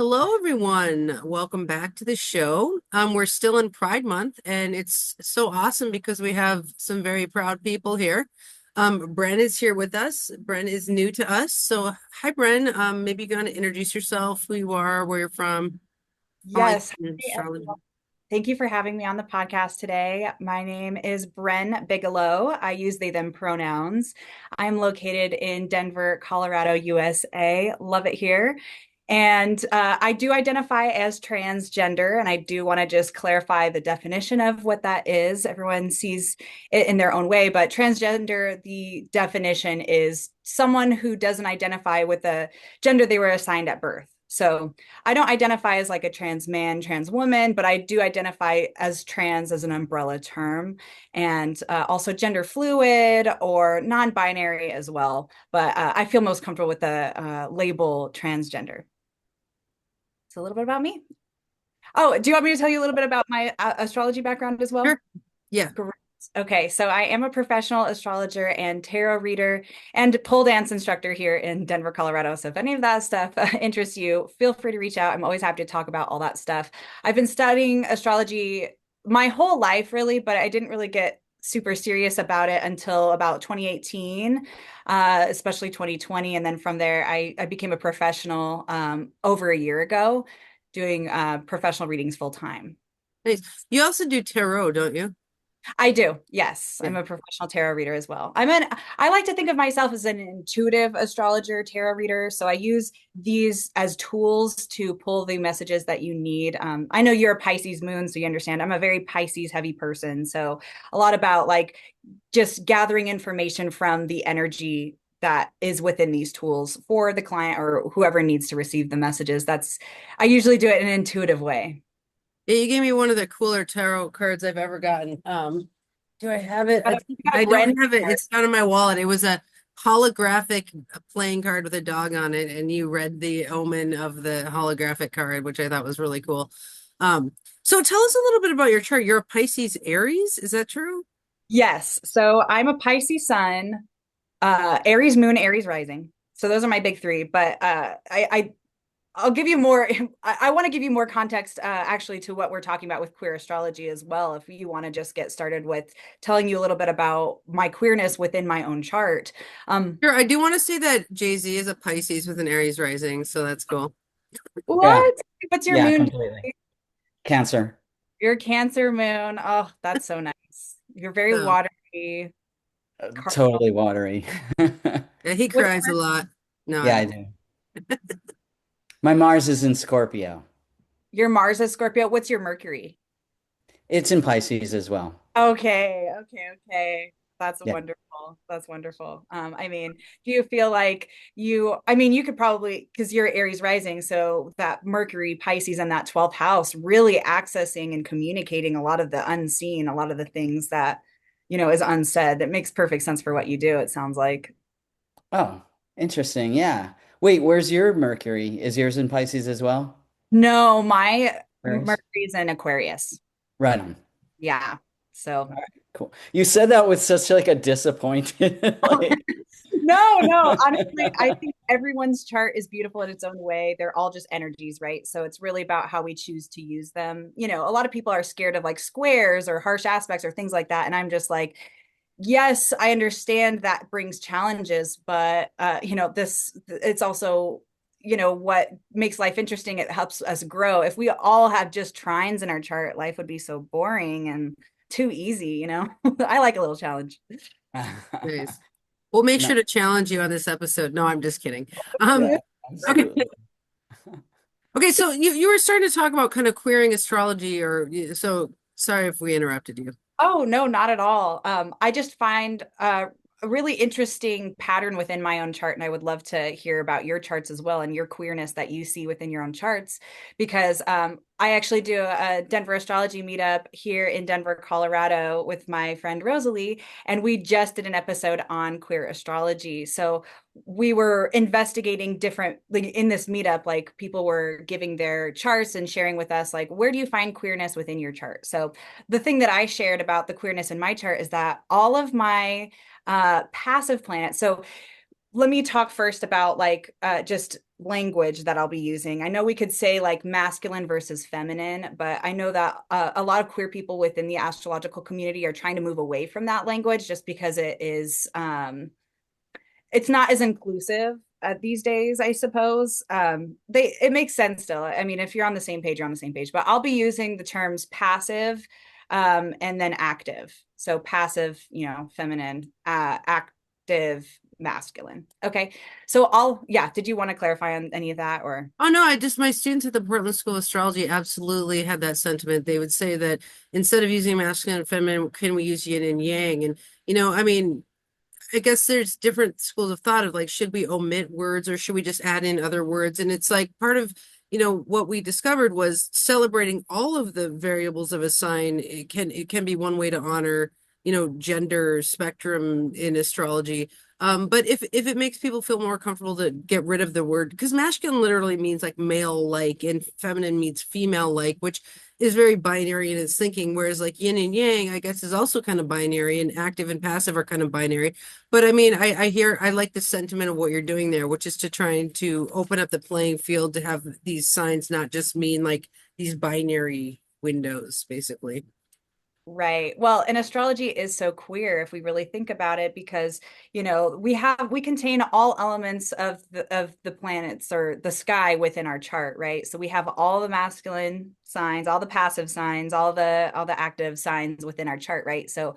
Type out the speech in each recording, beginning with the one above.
Hello, everyone. Welcome back to the show. We're still in Pride Month, and it's so awesome because we have some very proud people here. Bren is here with us. Bren is new to us. So, hi, Bren. Maybe you're going to introduce yourself, who you are, where you're from, how long Yes. you've been in Hi, astrology. everyone. Thank you for having me on the podcast today. My name is Bren Bigelow. I use they, them pronouns. I'm located in Denver, Colorado, USA. Love it here. And I do identify as transgender, and I do want to just clarify the definition of what that is. Everyone sees it in their own way, but transgender, the definition is someone who doesn't identify with the gender they were assigned at birth. So I don't identify as like a trans man, trans woman, but I do identify as trans as an umbrella term, and also gender fluid or non-binary as well. But I feel most comfortable with the label transgender. So a little bit about me. Oh, do you want me to tell you a little bit about my astrology background as well? Sure. Yeah. Great. Okay, so I am a professional astrologer and tarot reader and pole dance instructor here in Denver, Colorado. So if any of that stuff interests you, feel free to reach out. I'm always happy to talk about all that stuff. I've been studying astrology my whole life, really, but I didn't really get super serious about it until about 2018, especially 2020. And then from there, I became a professional over a year ago, doing professional readings full time. Nice. You also do tarot, don't you? I do. Yes. Yeah. I'm a professional tarot reader as well. I like to think of myself as an intuitive astrologer, tarot reader. So I use these as tools to pull the messages that you need. I know you're a Pisces moon, so you understand I'm a very Pisces heavy person. So a lot about like just gathering information from the energy that is within these tools for the client or whoever needs to receive the messages. I usually do it in an intuitive way. Yeah, you gave me one of the cooler tarot cards I've ever gotten. Do I have it? Got got a I don't Bren have it. card. It's down in my wallet. It was a holographic playing card with a dog on it, and you read the omen of the holographic card, which I thought was really cool. Um, so tell us a little bit about your chart. You're a Pisces Aries, is that true? Yes. So I'm a Pisces sun, Aries moon, Aries rising. So those are my big three. But I'll give you more. I want to give you more context, actually, to what we're talking about with queer astrology as well. If you want to just get started with telling you a little bit about my queerness within my own chart. Um, Sure. I do want to say that Jay-Z is a Pisces with an Aries rising, so that's cool. what? Yeah, What's your yeah, moon? completely. Cancer. Your Cancer moon. Oh, that's so nice. You're very So watery. Totally watery. yeah, he What's cries a lot. No, Yeah, I'm I do. My Mars is in Scorpio. your Mars is Scorpio? What's your Mercury? It's in Pisces as well. Okay, okay. That's Yeah. wonderful. That's wonderful. I mean, do you feel like I mean, you could probably, because you're Aries rising, so that Mercury, Pisces, and that 12th house really accessing and communicating a lot of the unseen, a lot of the things that, is unsaid. That makes perfect sense for what you do, it sounds like. Oh, interesting. Yeah. Wait, where's your Mercury? Is yours in Pisces as well? No, my Aquarius? Mercury's in Aquarius. Right on. Yeah. So All right, cool. You said that with such like a disappointed like no, honestly, I think everyone's chart is beautiful in its own way. They're all just energies, right? So it's really about how we choose to use them. A lot of people are scared of like squares or harsh aspects or things like that. And I'm just like, yes, I understand that brings challenges, but it's also, what makes life interesting. It helps us grow. If we all had just trines in our chart, life would be so boring and too easy. I like a little challenge. nice. We'll make no, sure to challenge you on this episode. No, I'm just kidding. yeah, Okay. absolutely. Okay, so you were starting to talk about kind of queering astrology so sorry if we interrupted you. Oh, no, not at all. I just find a really interesting pattern within my own chart, and I would love to hear about your charts as well and your queerness that you see within your own charts, because I actually do a Denver astrology meetup here in Denver, Colorado, with my friend Rosalie, and we just did an episode on queer astrology. So we were investigating different, like in this meetup, like people were giving their charts and sharing with us, like, where do you find queerness within your chart? So the thing that I shared about the queerness in my chart is that all of my passive planets. So let me talk first about like just language that I'll be using. I know we could say like masculine versus feminine, but I know that a lot of queer people within the astrological community are trying to move away from that language just because it's not as inclusive these days, I suppose. It makes sense still. I mean, if you're on the same page, you're on the same page. But I'll be using the terms passive and then active. So passive, feminine, active, masculine. Okay. So yeah. Did you want to clarify on any of that or? Oh no, my students at the Portland School of Astrology absolutely had that sentiment. They would say that instead of using masculine and feminine, can we use yin and yang? And I mean, I guess there's different schools of thought of like, should we omit words or should we just add in other words? And it's like part of, what we discovered was celebrating all of the variables of a sign. It can be one way to honor, gender spectrum in astrology. But if it makes people feel more comfortable to get rid of the word, because masculine literally means like male like and feminine means female like, which is very binary in its thinking, whereas like yin and yang, I guess, is also kind of binary, and active and passive are kind of binary. But I mean, I like the sentiment of what you're doing there, which is to trying to open up the playing field to have these signs not just mean like these binary windows, basically. Right. Well, and astrology is so queer if we really think about it, because, we contain all elements of the planets or the sky within our chart, right? So we have all the masculine signs, all the passive signs, all the active signs within our chart, right? So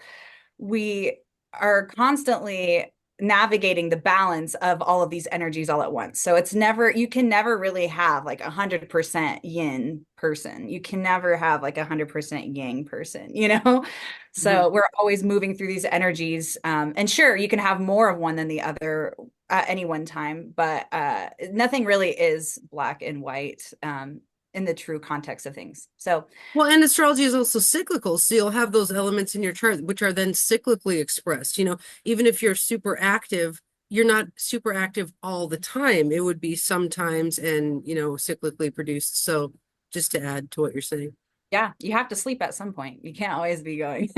we are constantly navigating the balance of all of these energies all at once. So you can never really have like 100% yin person. You can never have like 100% yang person. Mhm. So we're always moving through these energies. And sure, you can have more of one than the other at any one time, but nothing really is black and white in the true context of things. So Well, and astrology is also cyclical. So you'll have those elements in your chart, which are then cyclically expressed. Even if you're super active, you're not super active all the time. It would be sometimes and, cyclically produced. So just to add to what you're saying, yeah, you have to sleep at some point. You can't always be going.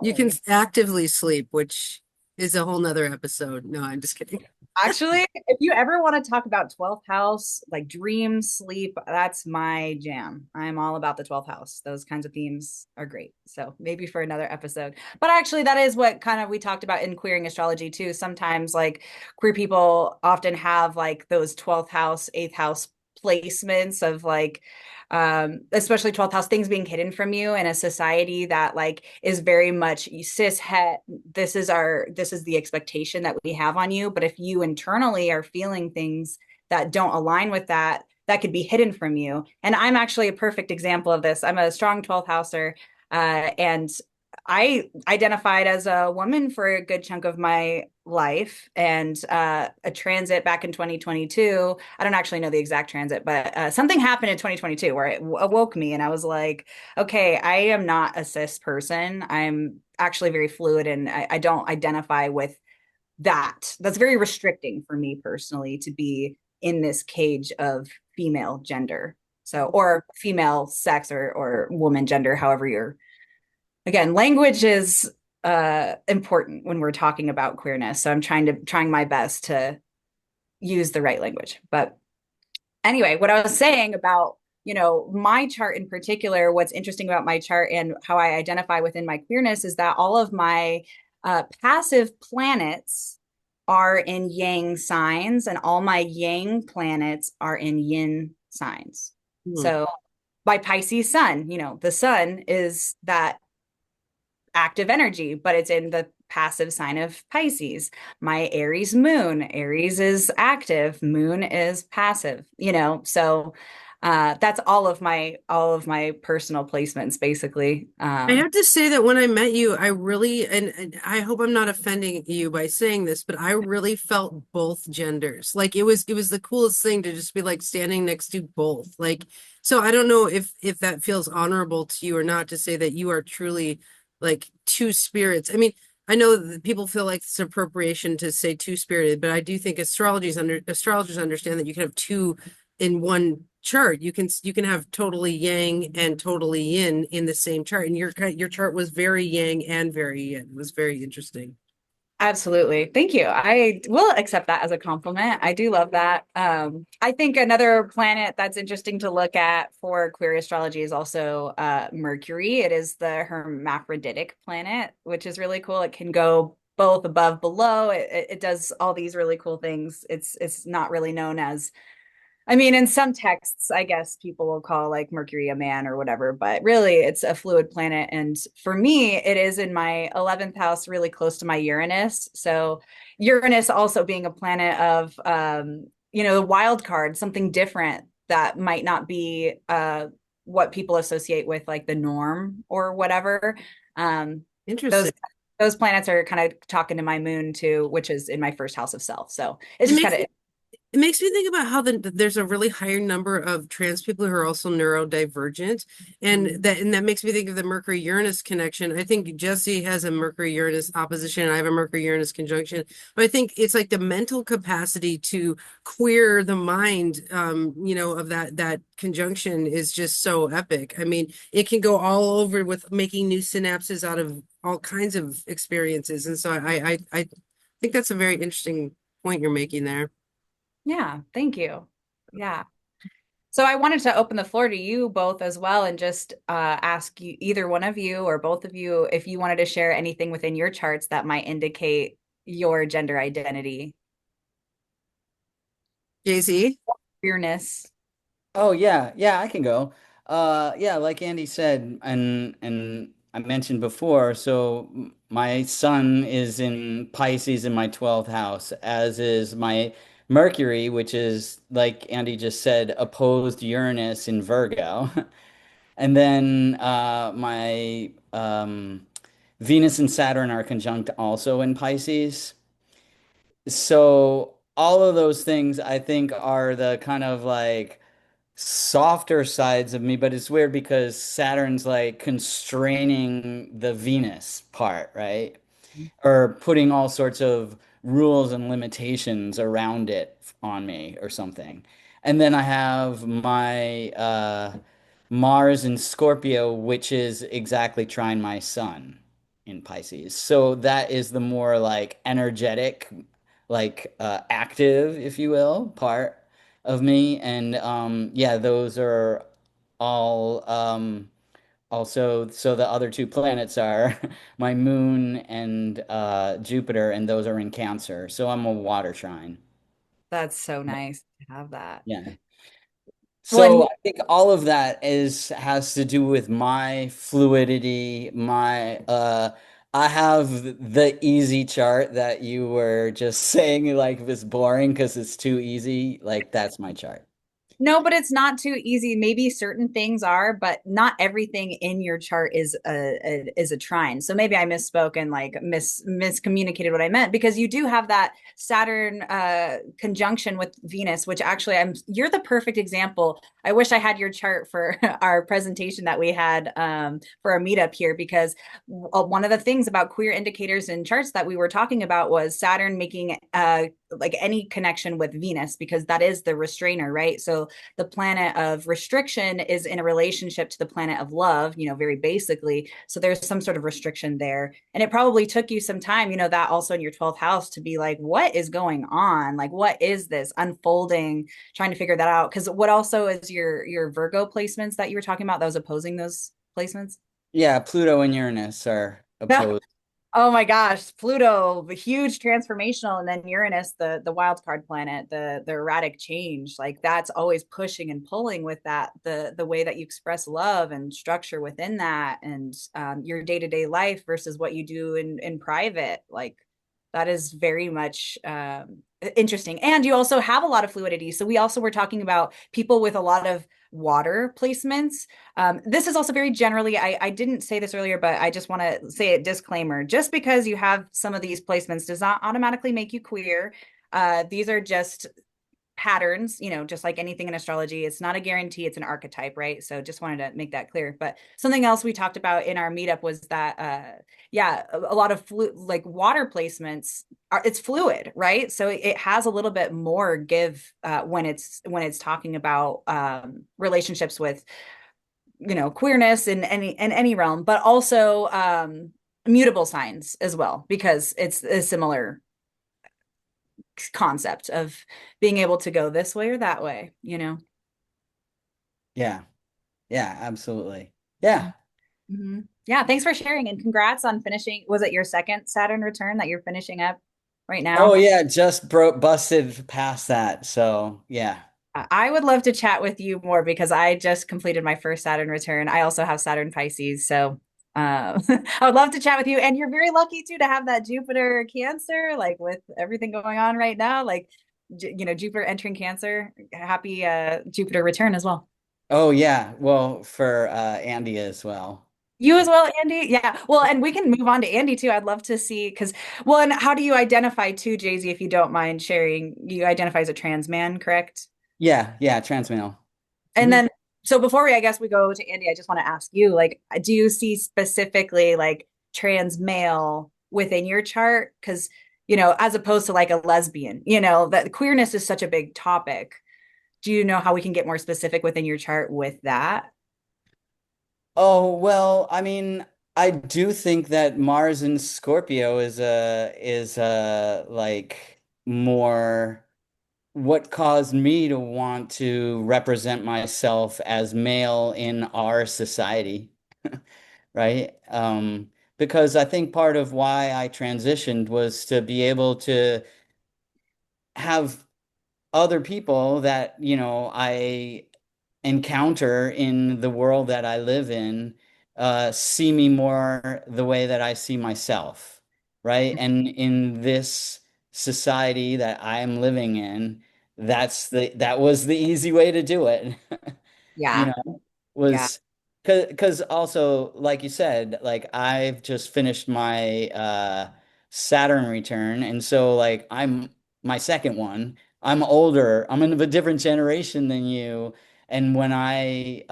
you can Definitely. actively sleep, which is a whole nother episode. No, I'm just kidding. Actually, if you ever want to talk about 12th house, like dream, sleep, that's my jam. I'm all about the 12th house. Those kinds of themes are great. So maybe for another episode. But actually, that is what kind of we talked about in queering astrology too. Sometimes, like, queer people often have like those 12th house, 8th house placements of like especially 12th house things being hidden from you in a society that like is very much cis het. This is the expectation that we have on you, but if you internally are feeling things that don't align with that, that could be hidden from you. And I'm actually a perfect example of this. I'm a strong 12th houser, and I identified as a woman for a good chunk of my life, and a transit back in 2022. I don't actually know the exact transit, but something happened in 2022 where it awoke me, and I was like, okay, I am not a cis person. I'm actually very fluid, and I don't identify with that. That's very restricting for me personally to be in this cage of female gender. So, or female sex or woman gender, however you're again, language is important when we're talking about queerness. So I'm trying my best to use the right language. But anyway, what I was saying about, my chart in particular, what's interesting about my chart and how I identify within my queerness is that all of my passive planets are in yang signs, and all my yang planets are in yin signs. Hmm. So by Pisces sun, the sun is that active energy, but it's in the passive sign of Pisces. My Aries is active, moon is passive. So that's all of my personal placements basically. I have to say that when I met you, I really, and I hope I'm not offending you by saying this, but I really felt both genders. Like it was the coolest thing to just be like standing next to both. Like, so I don't know if that feels honorable to you or not to say that you are truly like two spirits. I mean, I know that people feel like it's appropriation to say two spirited, but I do think astrologers understand that you can have two in one chart. You can have totally yang and totally yin in the same chart, and your chart was very yang and very yin. It was very interesting. Absolutely. Thank you. I will accept that as a compliment. I do love that. I think another planet that's interesting to look at for queer astrology is also Mercury. It is the hermaphroditic planet, which is really cool. It can go both above, below. It does all these really cool things. It's not really known as, I mean, in some texts, I guess people will call like Mercury a man or whatever, but really it's a fluid planet. And for me, it is in my 11th house, really close to my Uranus. So Uranus also being a planet of, the wild card, something different that might not be what people associate with like the norm or whatever. Um, those Interesting. those planets are kind of talking to my moon too, which is in my first house of self. So it's It just makes kind of It makes me think about how there's a really higher number of trans people who are also neurodivergent, and that makes me think of the Mercury Uranus connection. I think Jesse has a Mercury Uranus opposition, and I have a Mercury Uranus conjunction. But I think it's like the mental capacity to queer the mind, of that conjunction is just so epic. I mean, it can go all over with making new synapses out of all kinds of experiences, and so I think that's a very interesting point you're making there. Yeah, thank you. Yeah. So I wanted to open the floor to you both as well and just ask you, either one of you or both of you, if you wanted to share anything within your charts that might indicate your gender identity, Jay-Z? queerness. Oh yeah, yeah, I can go. Yeah, like Andy said, and I mentioned before, so my sun is in Pisces in my 12th house, as is my Mercury, which is like Andy just said, opposed Uranus in Virgo. And then my Venus and Saturn are conjunct also in Pisces. So all of those things I think are the kind of like softer sides of me, but it's weird because Saturn's like constraining the Venus part, right? Or putting all sorts of rules and limitations around it on me or something. And then I have my Mars in Scorpio, which is exactly trine my sun in Pisces. So that is the more like energetic, like active, if you will, part of me. And yeah, those are all also, so the other two planets are my moon and Jupiter, and those are in Cancer. So I'm a water trine. That's so nice to have that. Yeah. Well, So and I think all of that is has to do with my fluidity, my I have the easy chart that you were just saying like if it's boring because it's too easy, like that's my chart. no, but it's not too easy. Maybe certain things are, but not everything in your chart is a trine. So maybe I misspoke and like miscommunicated what I meant because you do have that Saturn conjunction with Venus, which actually you're the perfect example. I wish I had your chart for our presentation that we had for our meetup here because one of the things about queer indicators and charts that we were talking about was Saturn making like any connection with Venus because that is the restrainer, right? So the planet of restriction is in a relationship to the planet of love, very basically. So there's some sort of restriction there. And it probably took you some time, that also in your 12th house to be like, what is going on? Like, what is this unfolding? Trying to figure that out. Because what also is your Virgo placements that you were talking about that was opposing those placements? Yeah, Pluto and Uranus are opposed. Oh my gosh, Pluto, the huge transformational, and then Uranus, the wild card planet, the erratic change. Like that's always pushing and pulling with that, the way that you express love and structure within that, and your day-to-day life versus what you do in private. Like that is very much interesting. And you also have a lot of fluidity. So we also were talking about people with a lot of water placements. This is also very generally, I didn't say this earlier, but I just want to say a disclaimer. Just because you have some of these placements does not automatically make you queer. These are just patterns, just like anything in astrology. It's not a guarantee, it's an archetype, right? So just wanted to make that clear. But something else we talked about in our meetup was that yeah, a lot of like water placements it's fluid, right? So it has a little bit more give when it's talking about relationships with queerness in any realm, but also mutable signs as well, because it's a similar concept of being able to go this way or that way, you know? Yeah. Yeah, absolutely. Yeah. Mm-hmm. Yeah, thanks for sharing and congrats on finishing. Was it your second Saturn return that you're finishing up right Oh now? yeah, just broke busted past that. So yeah. I would love to chat with you more because I just completed my first Saturn return. I also have Saturn Pisces, so I would love to chat with you. And you're very lucky too to have that Jupiter Cancer, like with everything going on right now, like Jupiter entering Cancer. Happy Jupiter return as well. Oh yeah. Well, for Andy as well. You as well, Andy? Yeah. Well, and we can move on to Andy too. I'd love to see because, well, and how do you identify too, Jay-Z, if you don't mind sharing? You identify as a trans man, correct? Yeah, yeah, transmail. And Hmm. then, so before I guess we go to Andy, I just want to ask you, like, do you see specifically like trans male within your chart? Because, as opposed to like a lesbian, that queerness is such a big topic. Do you know how we can get more specific within your chart with that? Oh, well, I mean, I do think that Mars in Scorpio is like more what caused me to want to represent myself as male in our society, right? Because I think part of why I transitioned was to be able to have other people that, I encounter in the world that I live in, see me more the way that I see myself, right? And in this society that I'm living in, that was the easy way to do it. You Yeah. know, Yeah. was because also, like you said, like I've just finished my Saturn return, and so like I'm my second one. I'm older. I'm in a different generation than you. And when I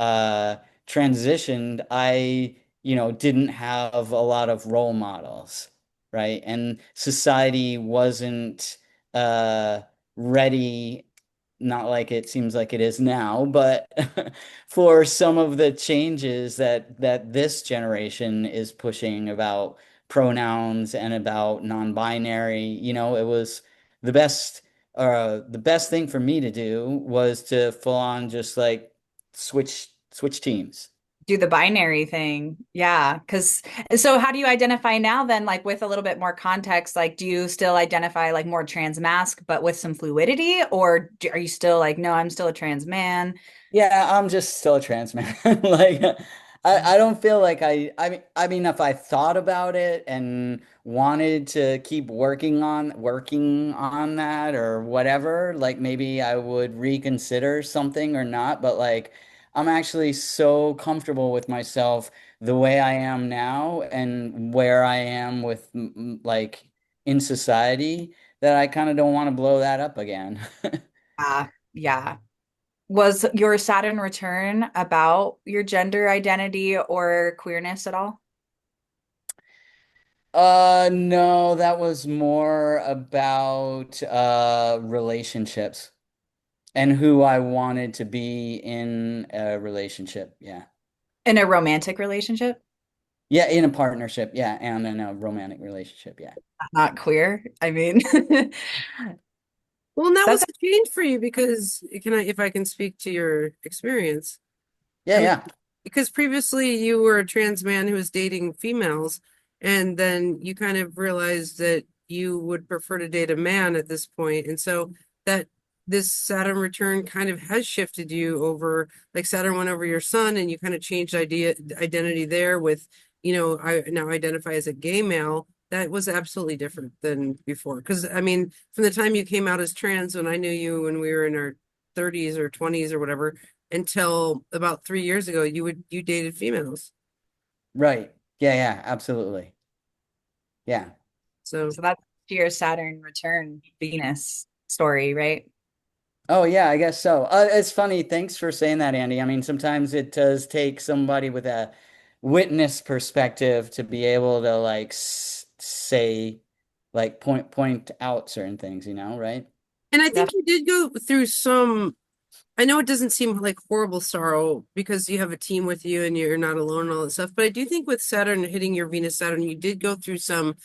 transitioned, I, didn't have a lot of role models, right? And society wasn't uh ready, not like it seems like it is now, but for some of the changes that this generation is pushing about pronouns and about non-binary, it was the best the best thing for me to do was to full on just like switch teams. Do the binary thing. Yeah. So how do you identify now then, like with a little bit more context? Like, do you still identify like more trans mask, but with some fluidity? Or are you still like, no, I'm still a trans man? Yeah, I'm just still a trans man. Like I don't feel like I mean if I thought about it and wanted to keep working on that or whatever, like maybe I would reconsider something or not, but like I'm actually so comfortable with myself the way I am now and where I am with like in society that I kind of don't want to blow that up again. Yeah. Was your Saturn return about your gender identity or queerness at all? No, that was more about relationships and who I wanted to be in a relationship. Yeah. In a romantic relationship? Yeah, in a partnership. Yeah, and in a romantic relationship. Yeah. Not queer. I mean, Well, and that was that's a change for you because if I can speak to your experience. Yeah, I mean, yeah. because previously you were a trans man who was dating females, and then you kind of realized that you would prefer to date a man at this point, and so that this Saturn return kind of has shifted you over, like Saturn went over your sun, and you kind of changed identity there with, I now identify as a gay male. That was absolutely different than before. Because I mean, from the time you came out as trans, when I knew you when we were in our 30s or 20s or whatever, until about 3 years ago, you dated females. Right. Yeah, yeah, absolutely. Yeah. So, so that's your Saturn return Venus story, right? Oh, yeah, I guess so. It's funny. Thanks for saying that, Andy. I mean, sometimes it does take somebody with a witness perspective to be able to like say, like point out certain things, right? and I think Def- you did go through some. I know it doesn't seem like horrible sorrow because you have a team with you and you're not alone and all that stuff, but I do think with Saturn hitting your Venus Saturn, you did go through some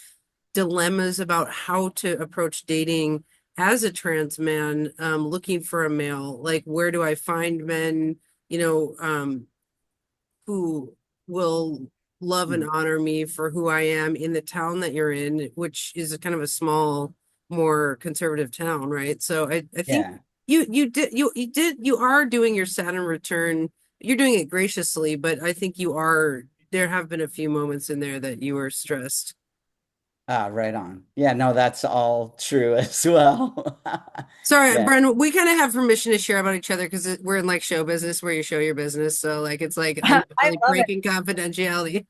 dilemmas about how to approach dating as a trans man, looking for a male. Like, where do I find men, you know, who will love and Mm. honor me for who I am in the town that you're in, which is a kind of a small, more conservative town, right? So I think Yeah. you are doing your Saturn return. You're doing it graciously, but I think you are there have been a few moments in there that you were stressed. Ah, right on. Yeah, no, that's all true as well. Sorry, Yeah. Bren, we kind of have permission to share about each other because we're in like show business where you show your business. So like it's like I'm I not really love it. breaking confidentiality.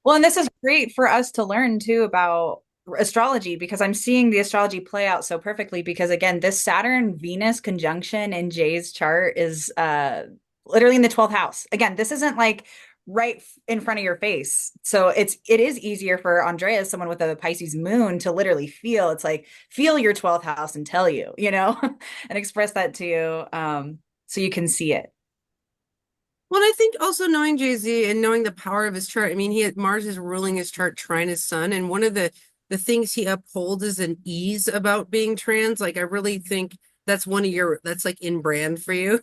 Well, and this is great for us to learn too about astrology because I'm seeing the astrology play out so perfectly because again, this Saturn Venus conjunction in Jay's chart is literally in the 12th house. Again, this isn't like in front of your face. So it is easier for Andrea, someone with a Pisces moon, to literally feel. It's like feel your 12th house and tell you, and express that to you so you can see it. Well, I think also knowing Jay-Z and knowing the power of his chart. I mean, he had Mars is ruling his chart trine his sun, and one of the things he upholds is an ease about being trans. Like I really think that's one of your that's like in brand for you.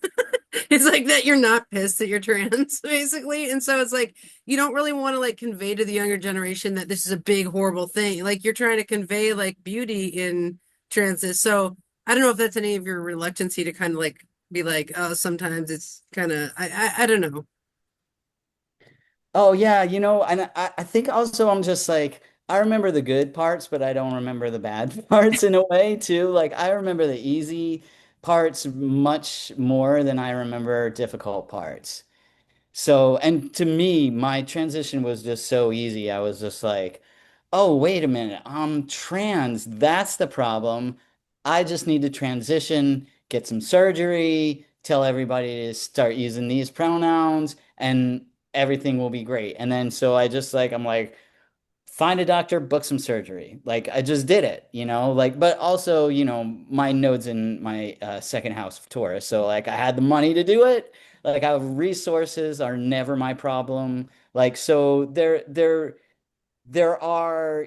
It's like that you're not pissed that you're trans, basically. And so it's like you don't really want to like convey to the younger generation that this is a big horrible thing. Like you're trying to convey like beauty in transit. So I don't know if that's any of your reluctancy to kind of like be like, oh, sometimes it's kind of I don't know. Oh yeah, and I think also I'm just like I remember the good parts, but I don't remember the bad parts in a way too. Like I remember the easy parts much more than I remember difficult parts. So, and to me, my transition was just so easy. I was just like, oh, wait a minute, I'm trans. That's the problem. I just need to transition, get some surgery, tell everybody to start using these pronouns, and everything will be great. And then so I'm like, find a doctor, book some surgery. Like I just did it, like, but also, my node's in my second house of Taurus. So like I had the money to do it. Like I have resources are never my problem. Like, so there are,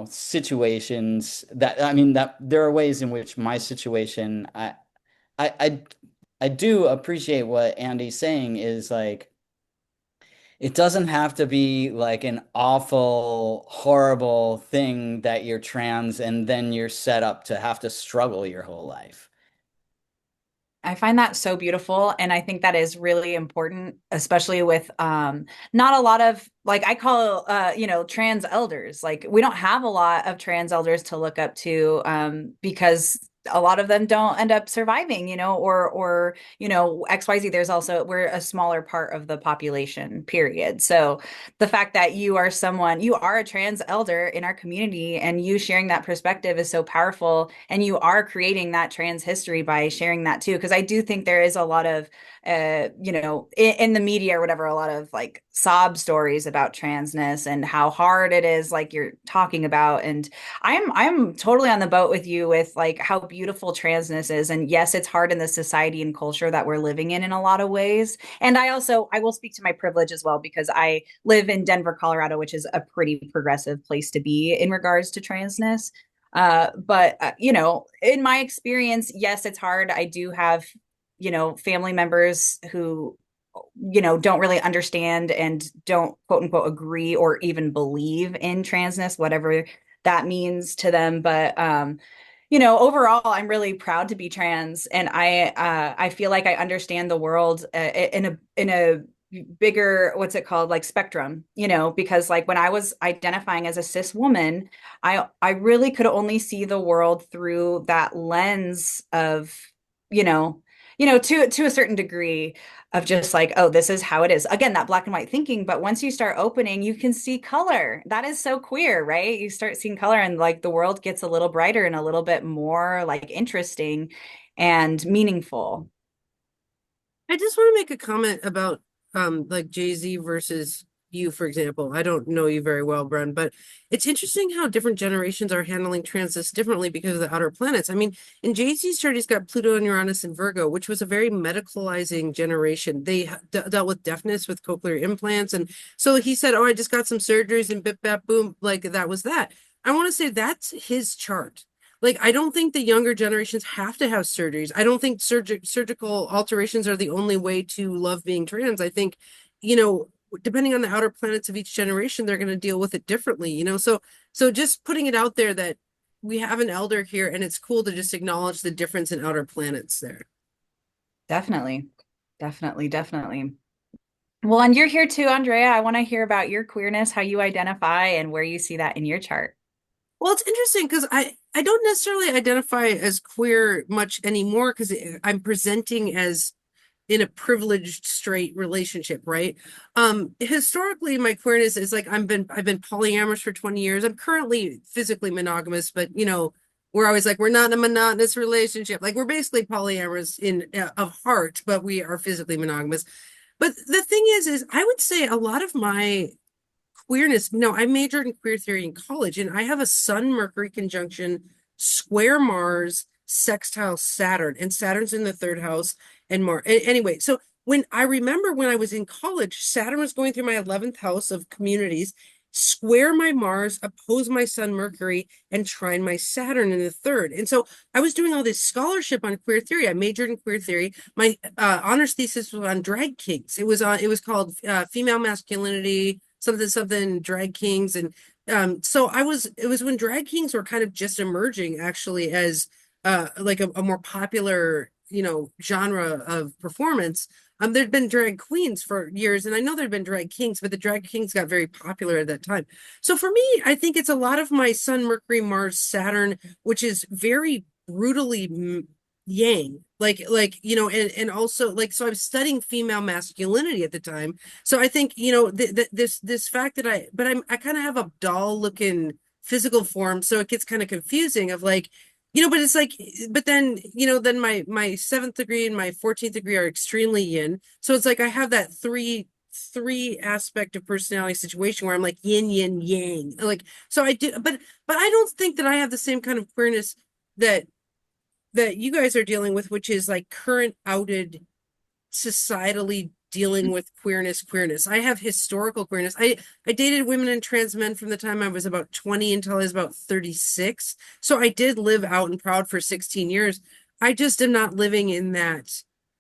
situations that, I mean, that there are ways in which my situation, I, I, I do appreciate what Andy's saying is like, it doesn't have to be like an awful, horrible thing that you're trans and then you're set up to have to struggle your whole life. I find that so beautiful. And I think that is really important, especially with not a lot of like I call trans elders. Like we don't have a lot of trans elders to look up to because a lot of them don't end up surviving, or XYZ. There's also we're a smaller part of the population, period. So the fact that you are a trans elder in our community and you sharing that perspective is so powerful and you are creating that trans history by sharing that too because I do think there is a lot of in the media or whatever, a lot of like sob stories about transness and how hard it is, like you're talking about. And I'm totally on the boat with you with like how beautiful transness is. And yes, it's hard in the society and culture that we're living in a lot of ways. And I will speak to my privilege as well because I live in Denver, Colorado, which is a pretty progressive place to be in regards to transness. But in my experience, yes, it's hard. I do have family members who don't really understand and don't quote unquote agree or even believe in transness, whatever that means to them. But overall, I'm really proud to be trans, and I feel like I understand the world in a bigger, what's it called, like spectrum, because like when I was identifying as a cis woman, I really could only see the world through that lens of, you know, to a certain degree of just like, oh, this is how it is. Again, that black and white thinking. But once you start opening, you can see color. That is so queer, right? You start seeing color and like the world gets a little brighter and a little bit more like interesting and meaningful. I just want to make a comment about like Jay-Z versus you, for example. I don't know you very well, Bren, but it's interesting how different generations are handling transits differently because of the outer planets. I mean, in JC's chart, he's got Pluto and Uranus and Virgo, which was a very medicalizing generation. They dealt with deafness with cochlear implants. And so he said, oh, I just got some surgeries and bip, bap, boom. Like that was that. I want to say that's his chart. Like, I don't think the younger generations have to have surgeries. I don't think surgical alterations are the only way to love being trans. I think, you know, depending on the outer planets of each generation, they're going to deal with it differently, you know? So just putting it out there that we have an elder here and it's cool to just acknowledge the difference in outer planets there. Definitely. Definitely. Definitely. Well, and you're here too, Andrea. I want to hear about your queerness, how you identify, and where you see that in your chart. Well, it's interesting because I don't necessarily identify as queer much anymore because I'm presenting as in a privileged straight relationship, right? Historically, my queerness is like I've been polyamorous for 20 years. I'm currently physically monogamous, but you know, we're always like we're not in a monotonous relationship. Like we're basically polyamorous in of heart, but we are physically monogamous. But the thing is I would say a lot of my queerness. No, I majored in queer theory in college, and I have a Sun Mercury conjunction, square Mars, sextile Saturn, and Saturn's in the third house, and Mars. Anyway, so when I remember when I was in college, Saturn was going through my 11th house of communities, square my Mars, oppose my Sun Mercury, and trine my Saturn in the third. And so I was doing all this scholarship on queer theory. I majored in queer theory. My honors thesis was on drag kings. It was called female masculinity something drag kings. And so it was when drag kings were kind of just emerging actually as like a more popular, you know, genre of performance. There'd been drag queens for years, and I know there'd been drag kings, but the drag kings got very popular at that time. So for me, I think it's a lot of my Sun, Mercury, Mars, Saturn, which is very brutally yang, like you know, and also like so I was studying female masculinity at the time. So I think, you know, this fact that I kind of have a doll looking physical form, so it gets kind of confusing of like, you know, but it's like, but then, you know, then my seventh degree and my 14th degree are extremely yin. So it's like I have that three aspect of personality situation where I'm like yin, yin, yang. Like, so I do, but I don't think that I have the same kind of queerness that you guys are dealing with, which is like current outed societally dealing with queerness. I have historical queerness. I dated women and trans men from the time I was about 20 until I was about 36. So I did live out and proud for 16 years. I just am not living in that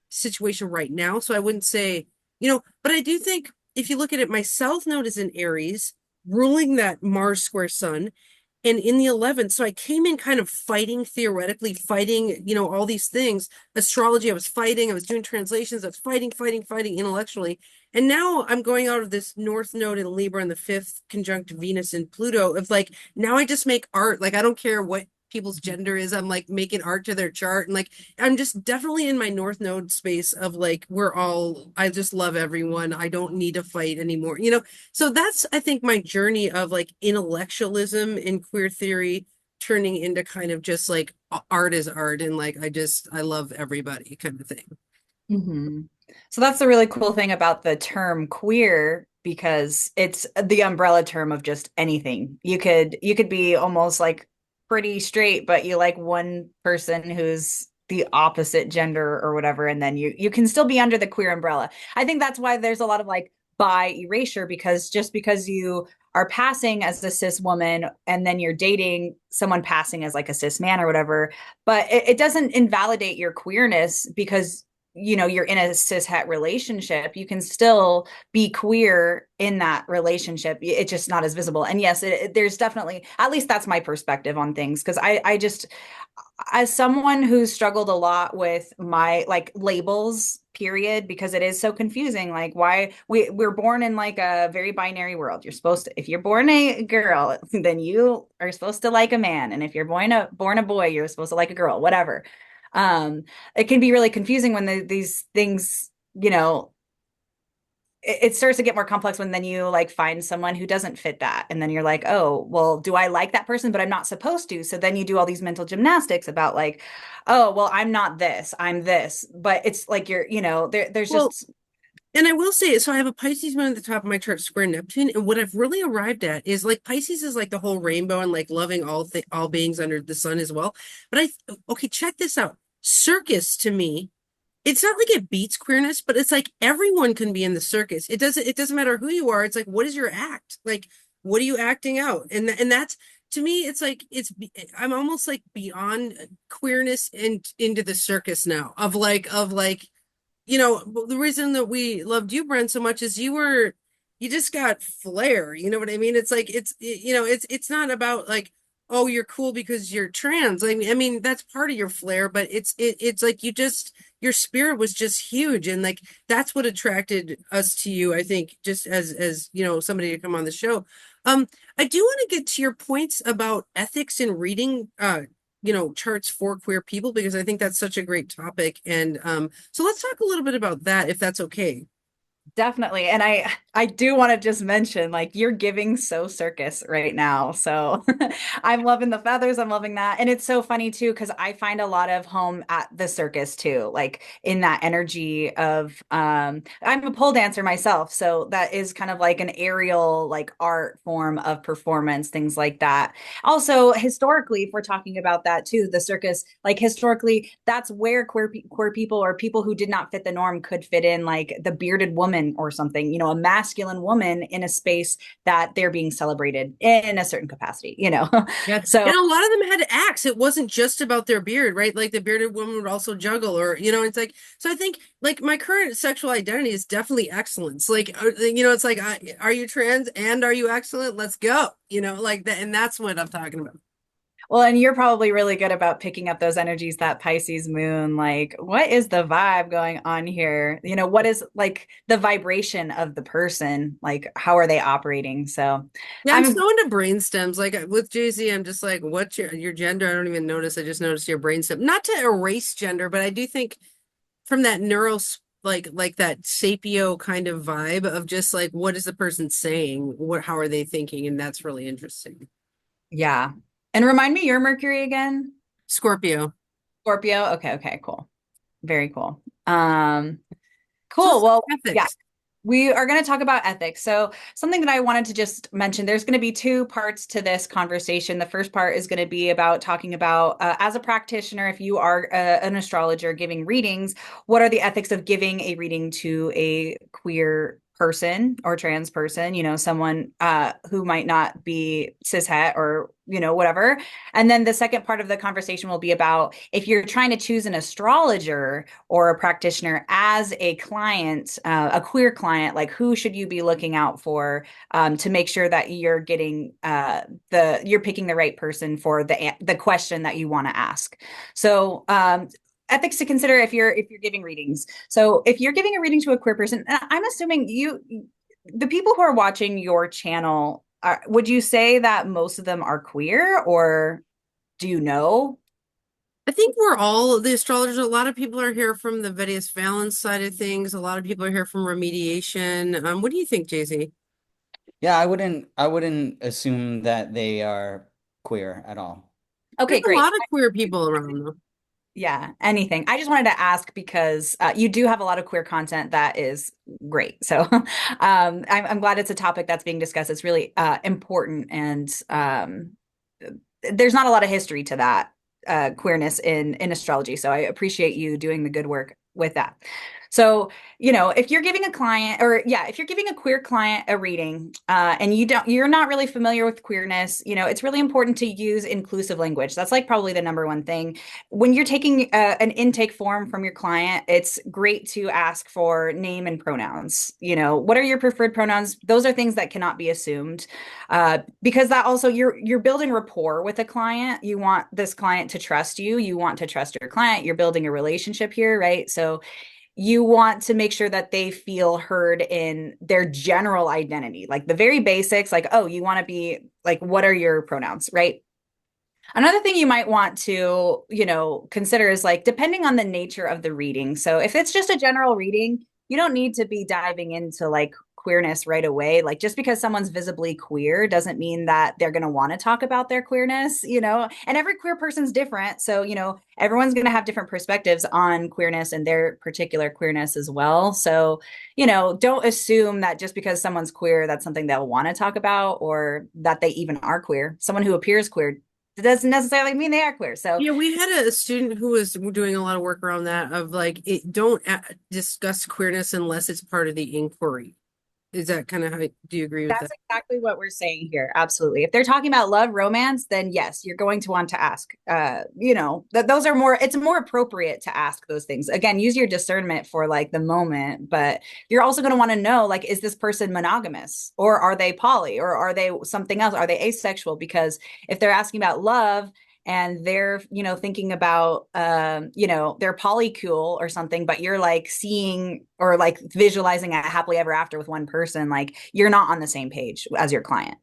situation right now. So I wouldn't say, you know, but I do think if you look at it, my South Node is in Aries, ruling that Mars square Sun. And in the 11th, so I came in kind of fighting, theoretically fighting, you know, all these things. Astrology, I was fighting, I was doing translations, I was fighting intellectually. And now I'm going out of this North Node in Libra in the fifth conjunct Venus and Pluto of like, now I just make art. Like, I don't care what people's gender is. I'm like making art to their chart. And like, I'm just definitely in my North Node space of like, I just love everyone. I don't need to fight anymore, you know? So that's, I think, my journey of like intellectualism in queer theory turning into kind of just like art is art. And like, I love everybody kind of thing. Mm-hmm. So that's the really cool thing about the term queer, because it's the umbrella term of just anything. You could be almost like pretty straight, but you like one person who's the opposite gender or whatever, and then you can still be under the queer umbrella. I think that's why there's a lot of like bi erasure, because just because you are passing as a cis woman and then you're dating someone passing as like a cis man or whatever, but it doesn't invalidate your queerness because you know you're in a cis het relationship. You can still be queer in that relationship. It's just not as visible. And yes, there's definitely, at least that's my perspective on things, because I just, as someone who's struggled a lot with my like labels period, because it is so confusing, like why we're born in like a very binary world. You're supposed to, if you're born a girl, then you are supposed to like a man, and if you're born a boy, you're supposed to like a girl, whatever. It can be really confusing when these things, you know, it starts to get more complex when then you like find someone who doesn't fit that. And then you're like, oh, well, do I like that person? But I'm not supposed to. So then you do all these mental gymnastics about like, oh, well, I'm not this, I'm this. But it's like you're, you know, there's Well, just And I will say, so I have a Pisces moon at the top of my chart, square Neptune, and what I've really arrived at is like Pisces is like the whole rainbow and like loving all beings under the sun as well. But okay, check this out. Circus to me, it's not like it beats queerness, but it's like everyone can be in the circus. It doesn't matter who you are. It's like what is your act? Like what are you acting out? And that's to me, it's like I'm almost like beyond queerness and into the circus now of like the reason that we loved you, Bren, so much is you just got flair. You know what I mean? It's like it's not about like, oh, you're cool because you're trans. I mean that's part of your flair, but it's like your spirit was just huge, and like that's what attracted us to you. I think just as somebody to come on the show. I do want to get to your points about ethics in reading charts for queer people because I think that's such a great topic. And so let's talk a little bit about that if that's okay. Definitely. And I do want to just mention like you're giving so circus right now. So I'm loving the feathers. I'm loving that. And it's so funny too because I find a lot of home at the circus too, like in that energy of I'm a pole dancer myself, so that is kind of like an aerial like art form of performance, things like that. Also, historically, if we're talking about that too, the circus, like historically, that's where queer people or people who did not fit the norm could fit in, like the bearded woman or something, a masculine woman in a space that they're being celebrated in a certain capacity. Yeah. So And a lot of them had acts. It wasn't just about their beard, right? Like the bearded woman would also juggle or it's like, so I think like my current sexual identity is definitely excellence. Like, it's like, are you trans and are you excellent? Let's go, like that. And that's what I'm talking about. well, and you're probably really good about picking up those energies, that Pisces moon. Like, what is the vibe going on here? What is like the vibration of the person? Like, how are they operating? So Yeah, I'm I'm so into brain stems. Like with Jay-Z, I'm just like, what's your gender? I don't even notice. I just noticed your brain stem. Not to erase gender, but I do think from that like that sapio kind of vibe of just like what is the person saying? How are they thinking? And that's really interesting. yeah. And remind me your Mercury again? Scorpio. Scorpio. Okay, okay, cool. Very cool. So Cool. let's Well, talk yeah, ethics. we are going to talk about ethics. So, something that I wanted to just mention, there's going to be two parts to this conversation. The first part is going to be about talking about, as a practitioner, if you are an astrologer giving readings, what are the ethics of giving a reading to a queer person or trans person, someone who might not be cishet or, whatever. And then the second part of the conversation will be about if you're trying to choose an astrologer or a practitioner as a client, a queer client, like who should you be looking out for to make sure that you're getting you're picking the right person for the question that you want to ask. So ethics to consider if you're giving readings. So if you're giving a reading to a queer person, I'm assuming the people who are watching your channel, would you say that most of them are queer, or do you know? I think we're all the astrologers. A lot of people are here from the Vedic Valence side of things. A lot of people are here from remediation. What do you think, Jay-Z? Yeah, I wouldn't assume that they are queer at all. There's Okay, a great. lot of queer people around though. Yeah, anything. I just wanted to ask because you do have a lot of queer content that is great. So I'm glad it's a topic that's being discussed. It's really important, and there's not a lot of history to that queerness in astrology. So I appreciate you doing the good work with that. So, if you're giving a client, or yeah, if you're giving a queer client a reading, and you're not really familiar with queerness, it's really important to use inclusive language. That's like probably the number one thing when you're taking an intake form from your client. It's great to ask for name and pronouns. What are your preferred pronouns? Those are things that cannot be assumed, because that also you're building rapport with a client. You want this client to trust you. You want to trust your client. You're building a relationship here, right? So you want to make sure that they feel heard in their general identity, like the very basics, like, oh, you want to be like, what are your pronouns, right? Another thing you might want to, consider is like depending on the nature of the reading. So if it's just a general reading, you don't need to be diving into like queerness right away. Like just because someone's visibly queer doesn't mean that they're going to want to talk about their queerness, you know, and every queer person's different. So, you know, everyone's going to have different perspectives on queerness and their particular queerness as well. So, you know, don't assume that just because someone's queer, that's something they'll want to talk about or that they even are queer. Someone who appears queer doesn't necessarily mean they are queer. So Yeah, we had a student who was doing a lot of work around that of like don't discuss queerness unless it's part of the inquiry. Is that kind of how do you agree with that's that? exactly what we're saying here. Absolutely. If they're talking about love, romance, then yes, you're going to want to ask. You know, that those are more, it's more appropriate to ask those things. Again, use your discernment for like the moment, but you're also going to want to know, like, is this person monogamous or are they poly or are they something else? Are they asexual? Because if they're asking about love, and they're, you know, thinking about you know, they're polycule or something, but you're like seeing or like visualizing a happily ever after with one person, like you're not on the same page as your client.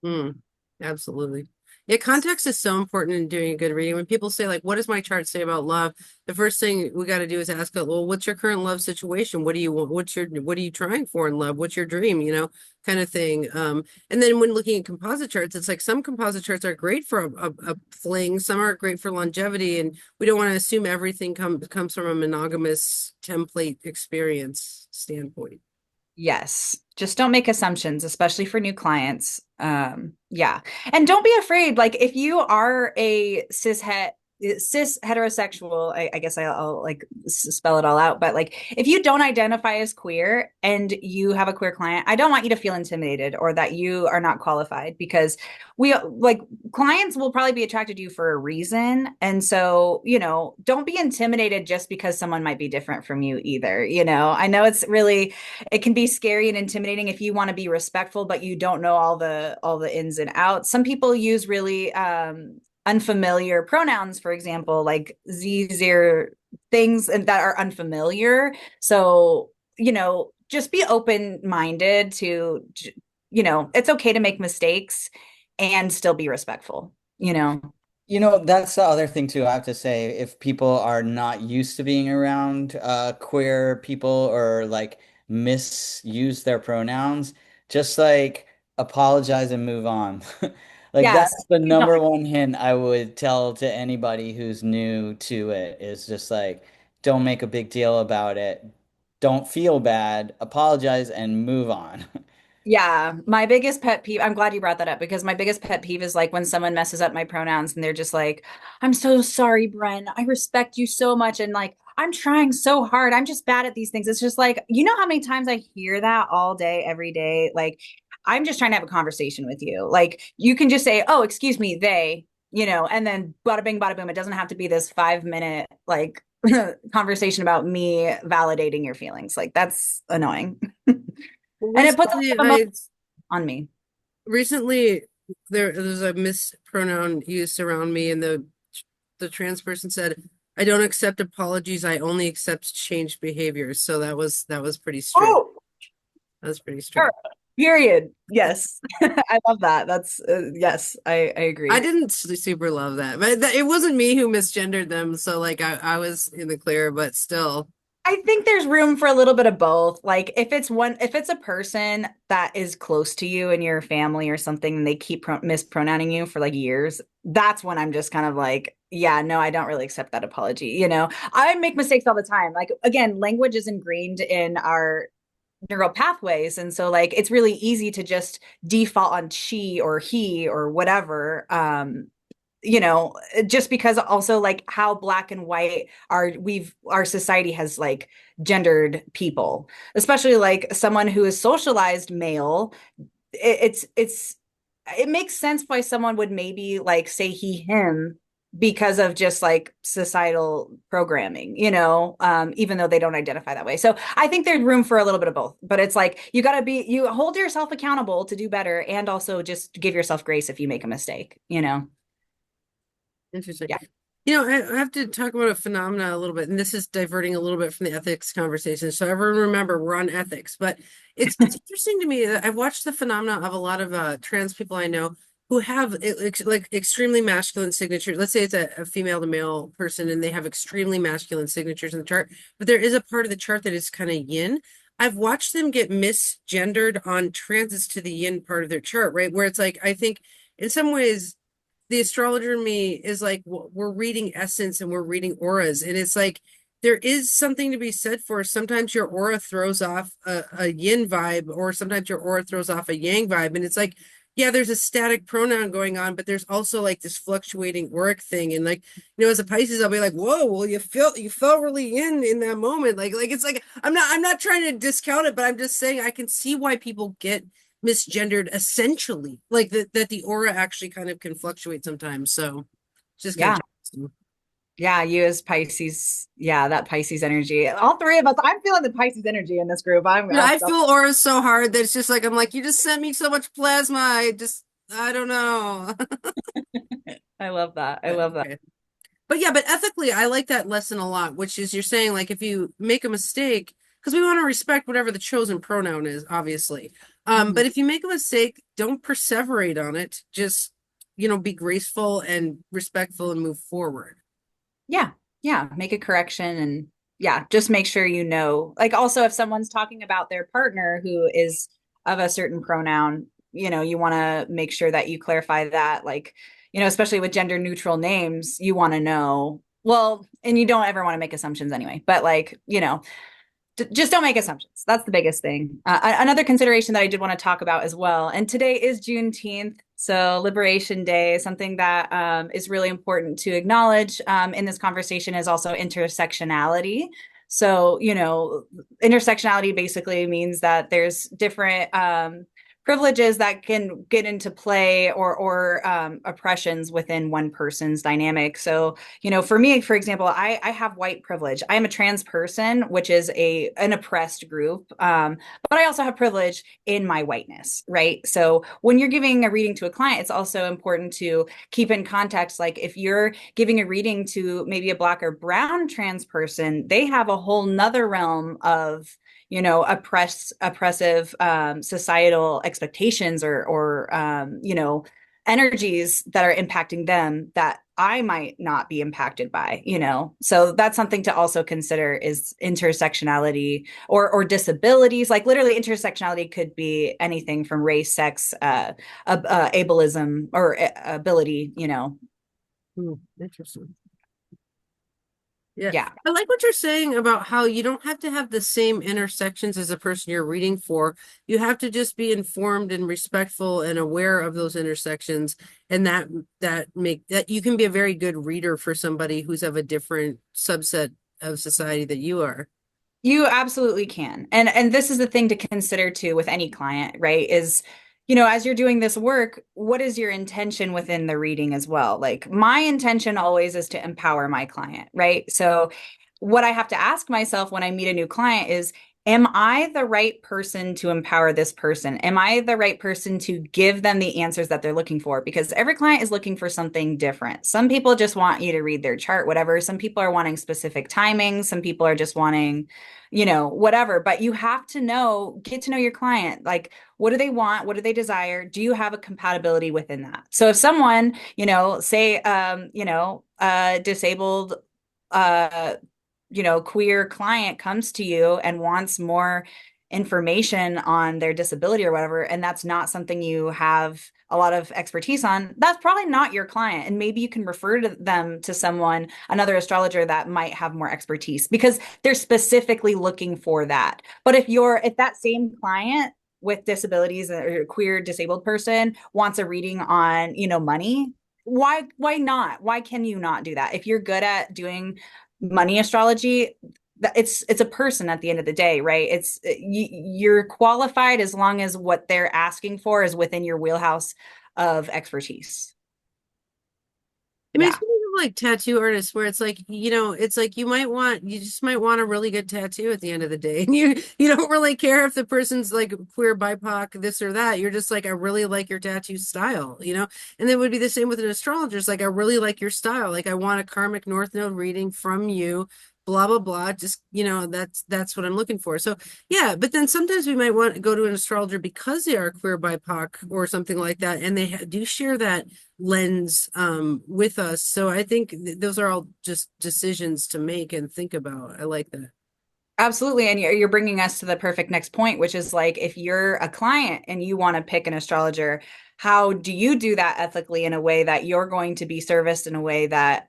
Mm, absolutely. Yeah, context is so important in doing a good reading. When people say, like, what does my chart say about love? The first thing we got to do is ask, well, what's your current love situation? What do you want? What are you trying for in love? What's your dream? You know, kind of thing. And then when looking at composite charts, it's like some composite charts are great for a fling, some are great for longevity, and we don't want to assume everything comes from a monogamous template experience standpoint. Yes. Just don't make assumptions, especially for new clients. Yeah. And don't be afraid. Like if you are a cis heterosexual, I guess I'll like spell it all out, but like if you don't identify as queer and you have a queer client, I don't want you to feel intimidated or that you are not qualified because we like clients will probably be attracted to you for a reason. And so, you know, don't be intimidated just because someone might be different from you either. You know, I know it's really, it can be scary and intimidating if you want to be respectful but you don't know all the ins and outs. Some people use really unfamiliar pronouns, for example, like zir things that are unfamiliar. So, you know, just be open minded to, you know, it's okay to make mistakes and still be respectful, you know. You know, that's the other thing too. I have to say, if people are not used to being around queer people or like misuse their pronouns, just like apologize and move on. Like Yes. that's the You don't. number one hint I would tell to anybody who's new to it is just like, don't make a big deal about it. Don't feel bad, apologize and move on. Yeah, my biggest pet peeve, I'm glad you brought that up because my biggest pet peeve is like when someone messes up my pronouns and they're just like, I'm so sorry, Bren. I respect you so much. And like, I'm trying so hard. I'm just bad at these things. It's just like, you know how many times I hear that all day, every day? Like, I'm just trying to have a conversation with you. Like, you can just say, oh, excuse me, they, you know, and then bada bing, bada boom. It doesn't have to be this 5 minute, like, conversation about me validating your feelings. Like, that's annoying. Well, And it puts a recently, lot of emotion on me. recently there's a mispronoun used around me, and the trans person said, "I don't accept apologies. I only accept changed behaviors." So that was pretty strict. Oh, That was pretty sure. strict. Period. Yes. I love that. That's yes, I I agree. didn't super love that, but it wasn't me who misgendered them. So like I was in the clear, but still. I think there's room for a little bit of both. Like if it's a person that is close to you and your family or something and they keep mispronouncing you for like years, that's when I'm just kind of like, yeah, no, I don't really accept that apology. You know, I make mistakes all the time. Like again, language is ingrained in our neural pathways. And so like it's really easy to just default on she or he or whatever. You know, just because also like how black and white our society has like gendered people, especially like someone who is socialized male, it's it makes sense why someone would maybe like say he him because of just like societal programming, you know, even though they don't identify that way. So I think there's room for a little bit of both, but it's like you hold yourself accountable to do better and also just give yourself grace if you make a mistake, you know. Interesting. Yeah. You know, I have to talk about a phenomena a little bit, and this is diverting a little bit from the ethics conversation. So everyone remember we're on ethics, but it's interesting to me that I've watched the phenomena of a lot of trans people I know who have like extremely masculine signatures. Let's say it's a female to male person and they have extremely masculine signatures in the chart, but there is a part of the chart that is kind of yin. I've watched them get misgendered on transits to the yin part of their chart, right? Where it's like, I think in some ways, the astrologer in me is like, we're reading essence and we're reading auras. And it's like, there is something to be said for sometimes your aura throws off a yin vibe, or sometimes your aura throws off a yang vibe. And it's like, yeah, there's a static pronoun going on, but there's also like this fluctuating auric thing. And like, as a Pisces, I'll be like, whoa, well, you felt really in that moment. Like it's like I'm not trying to discount it, but I'm just saying I can see why people get misgendered essentially. Like that the aura actually kind of can fluctuate sometimes. So it's just kind Yeah. of interesting. Yeah, you as Pisces. Yeah, that Pisces energy. All three of us. I'm feeling the Pisces energy in this group. Dude, I feel auras so hard that it's just like I'm like, you just sent me so much plasma. I don't know. I love that. I But, love that. okay. But yeah, but ethically, I like that lesson a lot, which is you're saying like if you make a mistake, because we want to respect whatever the chosen pronoun is, obviously. Mhm. But if you make a mistake, don't perseverate on it. Just, be graceful and respectful and move forward. Yeah. Yeah. Make a correction and yeah, just make sure you know. Like also if someone's talking about their partner who is of a certain pronoun, you want to make sure that you clarify that. Like, especially with gender neutral names, you want to know. Well, and you don't ever want to make assumptions anyway, but like, just don't make assumptions. That's the biggest thing. Another consideration that I did want to talk about as well, and today is Juneteenth, so Liberation Day, something that is really important to acknowledge in this conversation is also intersectionality. So, intersectionality basically means that there's different privileges that can get into play or oppressions within one person's dynamic. So, for me, for example, I have white privilege. I am a trans person, which is an oppressed group, but I also have privilege in my whiteness, right? So when you're giving a reading to a client, it's also important to keep in context. Like if you're giving a reading to maybe a Black or brown trans person, they have a whole nother realm of oppressive societal expectations or energies that are impacting them that I might not be impacted by. So that's something to also consider is intersectionality or disabilities. Like literally intersectionality could be anything from race, sex, ableism or ability. Interesting. Yeah. Yeah. I like what you're saying about how you don't have to have the same intersections as the person you're reading for. You have to just be informed and respectful and aware of those intersections, and that you can be a very good reader for somebody who's of a different subset of society that you are. You absolutely can. And this is the thing to consider too with any client, right? Is, as you're doing this work, what is your intention within the reading as well? Like my intention always is to empower my client, right? So what I have to ask myself when I meet a new client is, am I the right person to empower this person? Am I the right person to give them the answers that they're looking for? Because every client is looking for something different. Some people just want you to read their chart, whatever. Some people are wanting specific timing. Some people are just wanting, whatever. But you have to get to know your client. Like, what do they want? What do they desire? Do you have a compatibility within that? So if someone, say, disabled, uh, queer client comes to you and wants more information on their disability or whatever, and that's not something you have a lot of expertise on, that's probably not your client. And maybe you can refer to them to another astrologer that might have more expertise because they're specifically looking for that. But if that same client with disabilities or queer disabled person wants a reading on, money, why not? Why can you not do that? If you're good at doing money astrology, it's a person at the end of the day, right? You're qualified as long as what they're asking for is within your wheelhouse of expertise. It makes Yeah. me think of like tattoo artists where it's like, it's like you just might want a really good tattoo at the end of the day. And you don't really care if the person's like queer, BIPOC, this or that. You're just like, I really like your tattoo style. And it would be the same with an astrologer. It's like, I really like your style. Like I want a karmic North Node reading from you blah blah blah, just that's what I'm looking for. So yeah, but then sometimes we might want to go to an astrologer because they are queer, BIPOC, or something like that, and they do share that lens with us. So I think those are all just decisions to make and think about. I like that. Absolutely. And you're bringing us to the perfect next point, which is like, if you're a client and you want to pick an astrologer, how do you do that ethically in a way that you're going to be serviced in a way that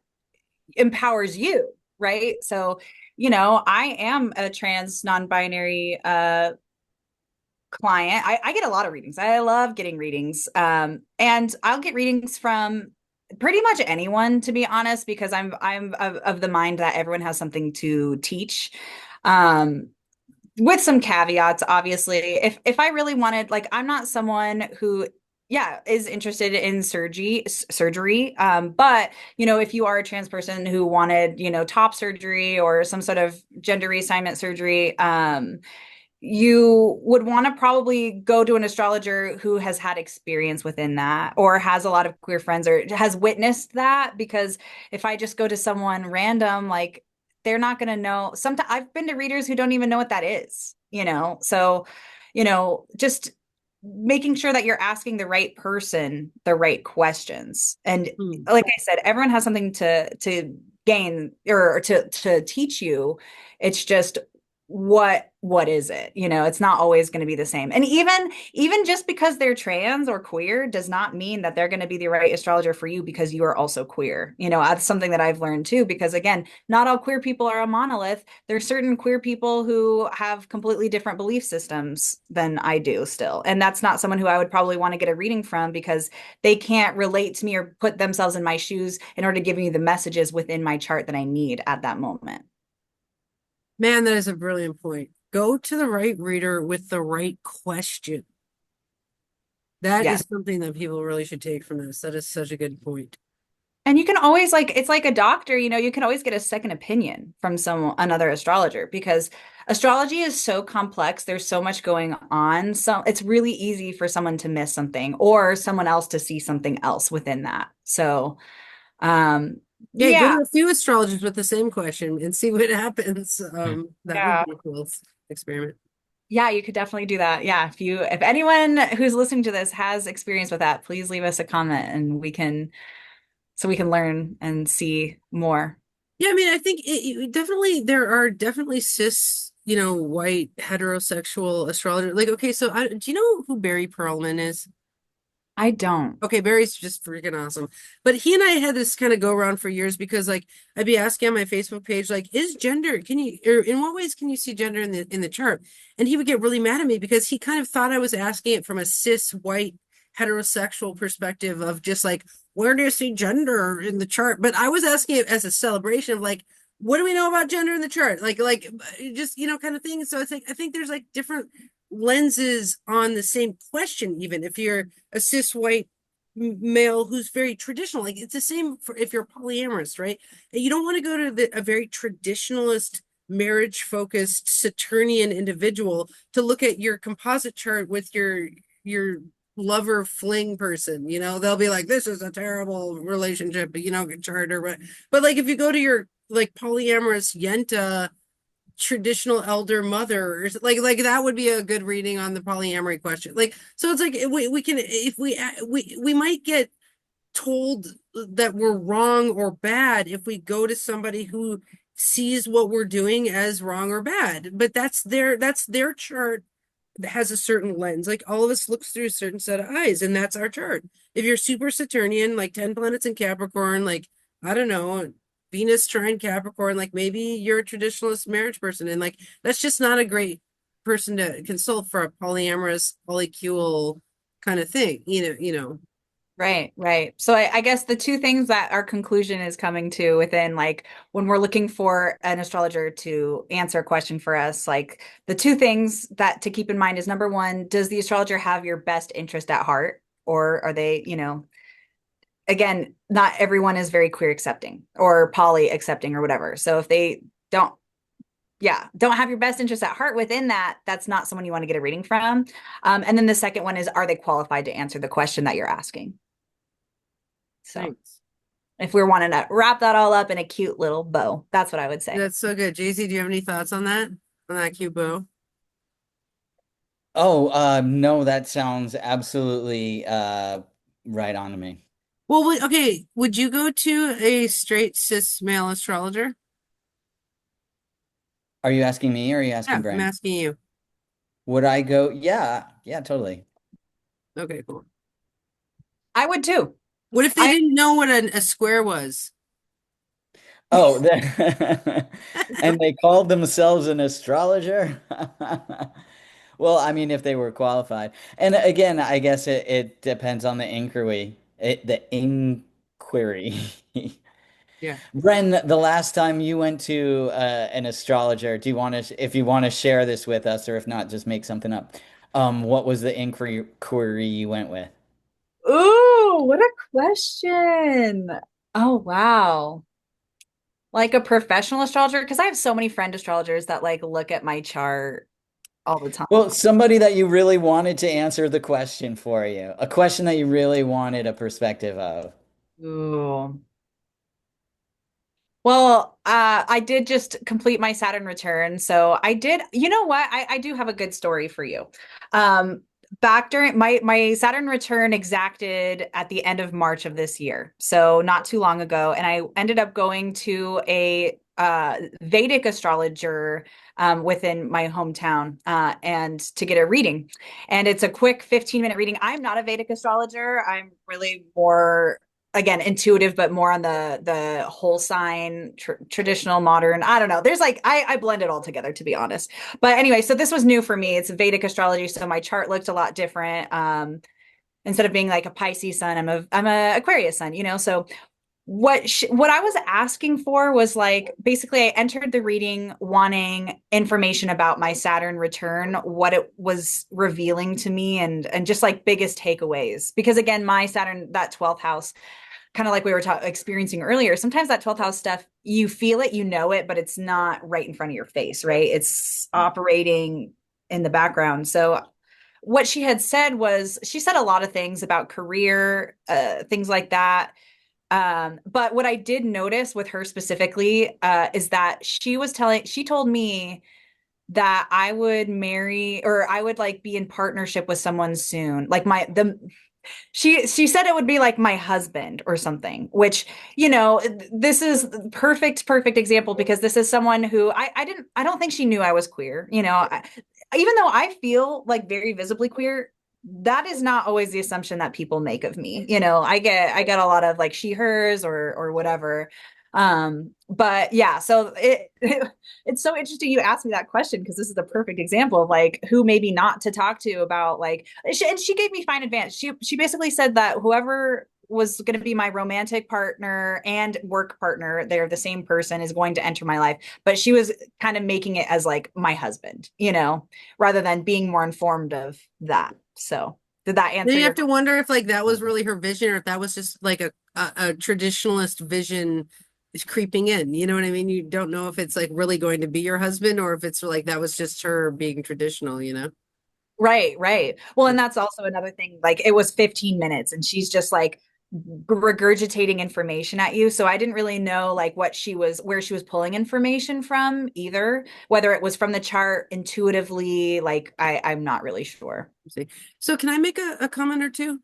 empowers you, right? So, I am a trans non-binary client. I get a lot of readings. I love getting readings. And I'll get readings from pretty much anyone, to be honest, because I'm of the mind that everyone has something to teach. Um, with some caveats, obviously. If I really wanted, like, I'm not someone who, yeah, is interested in surgery. But if you are a trans person who wanted, top surgery or some sort of gender reassignment surgery, you would want to probably go to an astrologer who has had experience within that, or has a lot of queer friends, or has witnessed that. Because if I just go to someone random, like, they're not going to know. Sometimes I've been to readers who don't even know what that is, so just making sure that you're asking the right person the right questions. And Hmm. like I said, everyone has something to gain, or to teach you. It's just, what is it? It's not always going to be the same. And even just because they're trans or queer does not mean that they're going to be the right astrologer for you, because you are also queer. That's something that I've learned too, because again, not all queer people are a monolith. There's certain queer people who have completely different belief systems than I do still, and that's not someone who I would probably want to get a reading from, because they can't relate to me or put themselves in my shoes in order to give me the messages within my chart that I need at that moment. Man, that is a brilliant point. Go to the right reader with the right question. That Yes. is something that people really should take from this. That is such a good point. And you can always, like, it's like a doctor, you can always get a second opinion from another astrologer, because astrology is so complex. There's so much going on. So it's really easy for someone to miss something, or someone else to see something else within that. So, um, Yeah, go yeah, to a few astrologers with the same question and see what happens. That would yeah. be a cool experiment. Yeah, you could definitely do that. Yeah, if anyone who's listening to this has experience with that, please leave us a comment, and we can learn and see more. Yeah, I mean, I think definitely there are definitely cis, white heterosexual astrologers. Like, okay, so do you know who Barry Pearlman is? I don't. Okay, Barry's just freaking awesome. But he and I had this kind of go around for years because like I'd be asking on my Facebook page, like, is gender, can you, or in what ways can you see gender in the chart? And he would get really mad at me because he kind of thought I was asking it from a cis white heterosexual perspective of just like, where do you see gender in the chart? But I was asking it as a celebration of like, what do we know about gender in the chart? Like just, kind of thing. So it's like I think there's like different lenses on the same question, even if you're a cis white male who's very traditional. Like it's the same for if you're polyamorous, right? And you don't want to go to a very traditionalist, marriage focused Saturnian individual to look at your composite chart with your lover fling person. They'll be like, this is a terrible relationship, chart or what. But like if you go to your like polyamorous yenta traditional elder mother, or like that would be a good reading on the polyamory question. Like so it's like we can, if we might get told that we're wrong or bad if we go to somebody who sees what we're doing as wrong or bad, but that's their chart that has a certain lens. Like all of us looks through a certain set of eyes, and that's our chart. If you're super Saturnian, like 10 planets in Capricorn, like I don't know, Venus trine Capricorn, like maybe you're a traditionalist marriage person, and like that's just not a great person to consult for a polyamorous, polycule kind of thing. Right, right. So I guess the two things that our conclusion is coming to within, like, when we're looking for an astrologer to answer a question for us, like, the two things that to keep in mind is, number one, does the astrologer have your best interest at heart? Or are they, again, not everyone is very queer accepting or poly accepting or whatever. So if they don't, yeah, don't have your best interest at heart within that, that's not someone you want to get a reading from. And then the second one is, are they qualified to answer the question that you're asking? So, Thanks. If we wanted to wrap that all up in a cute little bow. That's what I would say. That's so good. JC, do you have any thoughts on that? On that cute bow? Oh, no, that sounds absolutely right on to me. Well, okay. Would you go to a straight cis male astrologer? Are you asking me or are you Yeah, asking I'm Bren? asking you. Would I go? Yeah, yeah, totally. Okay, cool. I would too. What if they I didn't know what a square was? Oh, and they called themselves an astrologer? Well, I mean, if they were qualified. And again, I guess it depends on the inquiry. The inquiry. Yeah. Bren, the last time you went to an astrologer, do you want to, if you want to share this with us, or if not, just make something up. What was the inquiry you went with? Ooh, what a question. Oh, wow. Like a professional astrologer? Because I have so many friend astrologers that like look at my chart all the time. Well, somebody that you really wanted to answer the question for you, a question that you really wanted a perspective of. Ooh. Well, I did just complete my Saturn return. So I did, you know what? I do have a good story for you. Um, Back during my Saturn return exacted at the end of March of this year. So not too long ago. And I ended up going to a Vedic astrologer within my hometown and to get a reading. And it's a quick 15-minute reading. I'm not a Vedic astrologer. I'm really more again intuitive but more on the whole sign traditional modern. I don't know, there's like I blend it all together to be honest, but anyway, so this was new for me. It's Vedic astrology, so my chart looked a lot different. Instead of being like a Pisces sun, I'm a Aquarius sun, you know. So what I was asking for was like basically I entered the reading wanting information about my Saturn return, what it was revealing to me, and just like biggest takeaways, because again my Saturn, that 12th house, kind of like we were experiencing earlier, sometimes that 12th house stuff, you feel it, you know it, but it's not right in front of your face, right? It's operating in the background. So what she had said was, she said a lot of things about career, things like that. But what I did notice with her specifically is that she told me that I would marry, or I would like be in partnership with someone soon. Like she said it would be like my husband or something, which, you know, this is perfect example, because this is someone who I don't think she knew I was queer, you know. Even though I feel like very visibly queer, that is not always the assumption that people make of me, you know. I get a lot of like she hers or whatever. But yeah, so it's so interesting you asked me that question, because this is the perfect example of like who maybe not to talk to about like, and she gave me fine advice. She basically said that whoever was going to be my romantic partner and work partner, they're the same person, is going to enter my life, but she was kind of making it as like my husband, you know, rather than being more informed of that. So did that Then answer you have your to question? wonder if like that was really her vision or if that was just like a traditionalist vision is creeping in. You know what I mean? You don't know if it's like really going to be your husband or if it's like that was just her being traditional, you know? Right, right. Well, and that's also another thing. Like it was 15 minutes and she's just like regurgitating information at you. So I didn't really know like where she was pulling information from either, whether it was from the chart intuitively, like I'm not really sure. See. So can I make a comment or two?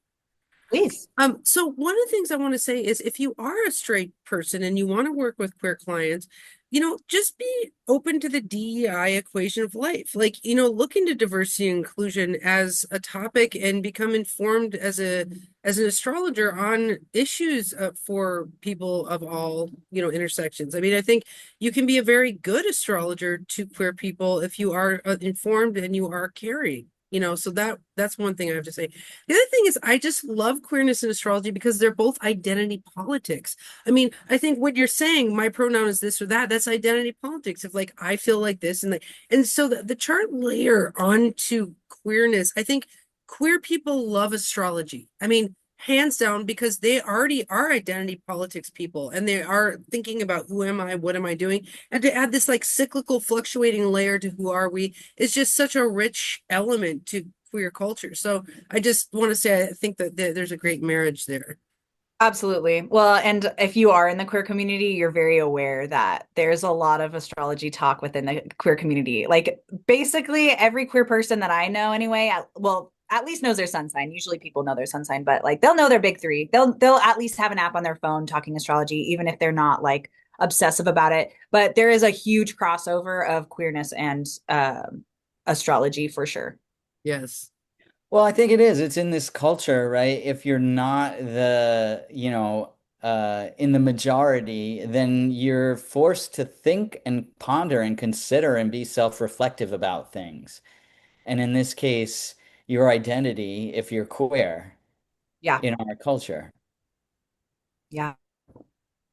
Please. So one of the things I want to say is if you are a straight person and you want to work with queer clients, you know, just be open to the DEI equation of life. Like, you know, look into diversity and inclusion as a topic and become informed as an astrologer on issues for people of all, you know, intersections. I mean, I think you can be a very good astrologer to queer people if you are informed and you are caring. You know, so that's one thing I have to say. The other thing is, I just love queerness and astrology because they're both identity politics. I mean, I think what you're saying, my pronoun is this or that, that's identity politics. If like I feel like this and like, and so the chart layer onto queerness, I think queer people love astrology. I mean, hands down, because they already are identity politics people and they are thinking about who am I, what am I doing? And to add this like cyclical fluctuating layer to who are we is just such a rich element to queer culture. So I just want to say I think that there's a great marriage there. Absolutely. Well, and if you are in the queer community, you're very aware that there's a lot of astrology talk within the queer community. Like basically every queer person that I know anyway, well, at least knows their sun sign. Usually people know their sun sign, but like they'll know their big three. They'll at least have an app on their phone talking astrology, even if they're not like obsessive about it. But there is a huge crossover of queerness and astrology for sure. Yes. Well, I think it is. It's in this culture, right? If you're not in the majority, then you're forced to think and ponder and consider and be self-reflective about things. And in this case, your identity, if you're queer Yeah. in our culture. Yeah.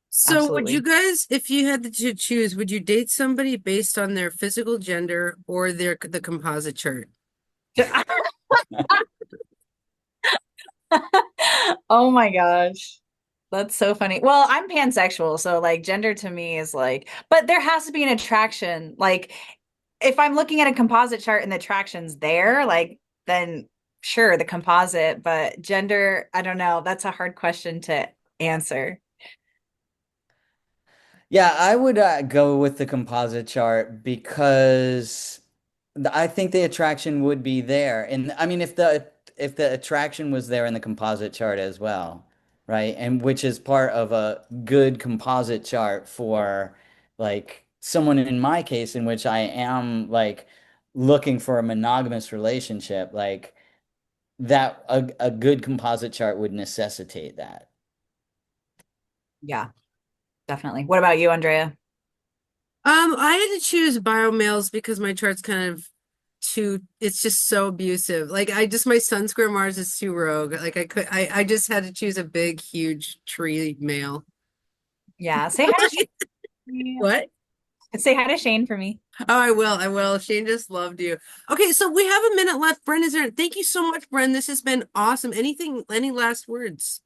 So would you Absolutely. guys, if you had to choose, would you date somebody based on their physical gender or the composite chart? Oh my gosh. That's so funny. Well, I'm pansexual, so like gender to me is like, but there has to be an attraction. Like if I'm looking at a composite chart and the attraction's there, like then sure, the composite, but gender, I don't know. That's a hard question to answer. Yeah, I would go with the composite chart because I think the attraction would be there. And I mean, if the attraction was there in the composite chart as well, right? And which is part of a good composite chart for like someone in my case in which I am like looking for a monogamous relationship, like that a good composite chart would necessitate that. Yeah, definitely. What about you, Andrea? I had to choose biomales because my chart's kind of too, it's just so abusive. Like my Sun square Mars is too rogue. Like I just had to choose a big, huge tree male. Yeah, say hi to Shane for me. What? Say hi to Shane for me. Oh, I will. Shane just loved you. Okay, so we have a minute left. Bren is there. Thank you so much, Bren. This has been awesome. Any last words?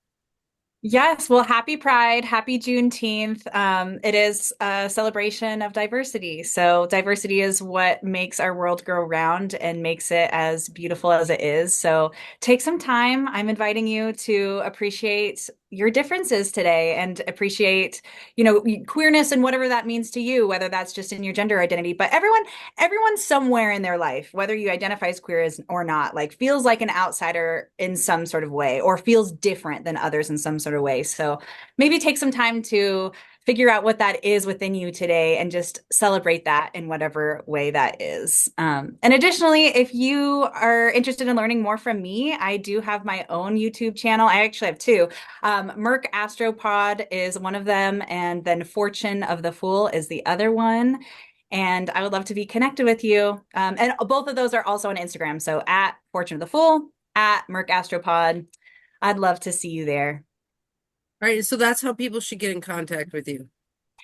Yes, well, happy Pride, happy Juneteenth. It is a celebration of diversity. So, diversity is what makes our world go round and makes it as beautiful as it is. So, take some time. I'm inviting you to appreciate your differences today and appreciate, queerness and whatever that means to you, whether that's just in your gender identity. But everyone somewhere in their life, whether you identify as queer as or not, like feels like an outsider in some sort of way or feels different than others in some sort of way. So maybe take some time to figure out what that is within you today and just celebrate that in whatever way that is. And additionally, if you are interested in learning more from me, I do have my own YouTube channel. I actually have two. Merc Astropod is one of them, and then Fortune of the Fool is the other one. And I would love to be connected with you. And both of those are also on Instagram. So at Fortune of the Fool, at Merc Astropod. I'd love to see you there. All right, so that's how people should get in contact with you.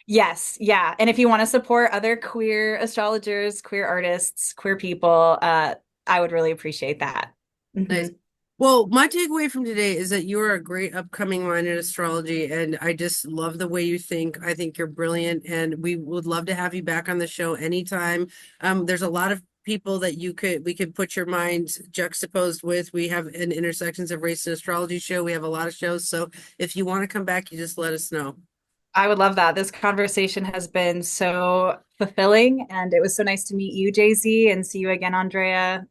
Yes, yeah. And if you want to support other queer astrologers, queer artists, queer people, I would really appreciate that. Nice. Mhm. Well, my takeaway from today is that you are a great upcoming mind in astrology, and I just love the way you think. I think you're brilliant, and we would love to have you back on the show anytime. There's a lot of people that we could put your mind juxtaposed with. We have an Intersections of Race and Astrology show. We have a lot of shows. So if you want to come back, you just let us know. I would love that. This conversation has been so fulfilling, and it was so nice to meet you, Jay-Z, and see you again, Andrea.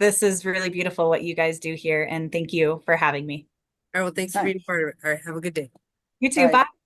This is really beautiful what you guys do here, and thank you for having me. All right, well, thanks All for right. being part of it. All right, have a good day. You All too. right. Bye.